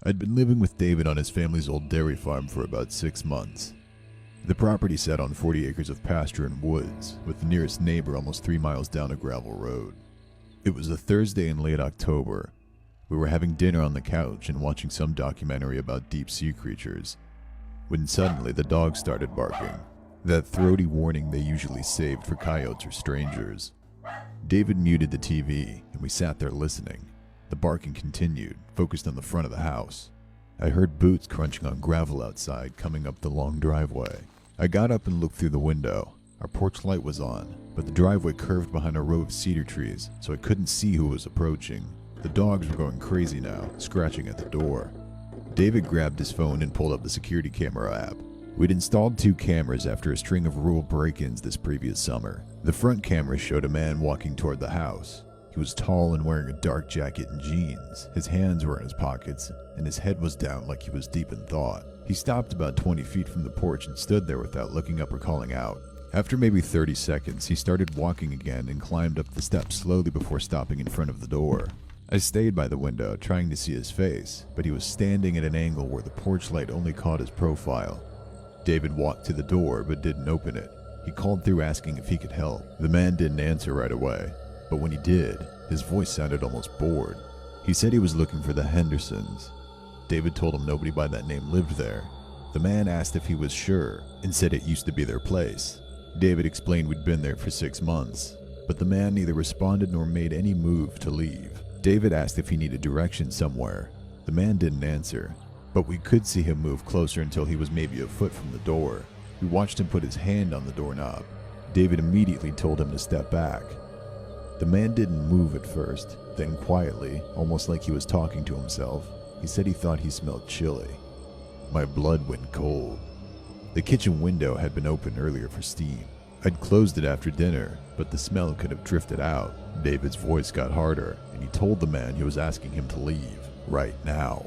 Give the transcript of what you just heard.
I'd been living with David on his family's old dairy farm for about 6 months. The property sat on 40 acres of pasture and woods, with the nearest neighbor almost 3 miles down a gravel road. It was a Thursday in late October. We were having dinner on the couch and watching some documentary about deep sea creatures, when suddenly the dogs started barking, that throaty warning they usually saved for coyotes or strangers. David muted the TV, and we sat there listening. The barking continued, focused on the front of the house. I heard boots crunching on gravel outside coming up the long driveway. I got up and looked through the window. Our porch light was on, but the driveway curved behind a row of cedar trees, so I couldn't see who was approaching. The dogs were going crazy now, scratching at the door. David grabbed his phone and pulled up the security camera app. We'd installed 2 cameras after a string of rural break-ins this previous summer. The front camera showed a man walking toward the house. He was tall and wearing a dark jacket and jeans. His hands were in his pockets, and his head was down like he was deep in thought. He stopped about 20 feet from the porch and stood there without looking up or calling out. After maybe 30 seconds, he started walking again and climbed up the steps slowly before stopping in front of the door. I stayed by the window, trying to see his face, but he was standing at an angle where the porch light only caught his profile. David walked to the door but didn't open it. He called through asking if he could help. The man didn't answer right away, but when he did, his voice sounded almost bored. He said he was looking for the Hendersons. David told him nobody by that name lived there. The man asked if he was sure and said it used to be their place. David explained we'd been there for 6 months, but the man neither responded nor made any move to leave. David asked if he needed directions somewhere. The man didn't answer, but we could see him move closer until he was maybe a foot from the door. We watched him put his hand on the doorknob. David immediately told him to step back. The man didn't move at first, then quietly, almost like he was talking to himself, he said he thought he smelled chili. My blood went cold. The kitchen window had been opened earlier for steam. I'd closed it after dinner, but the smell could have drifted out. David's voice got harder, and he told the man he was asking him to leave right now.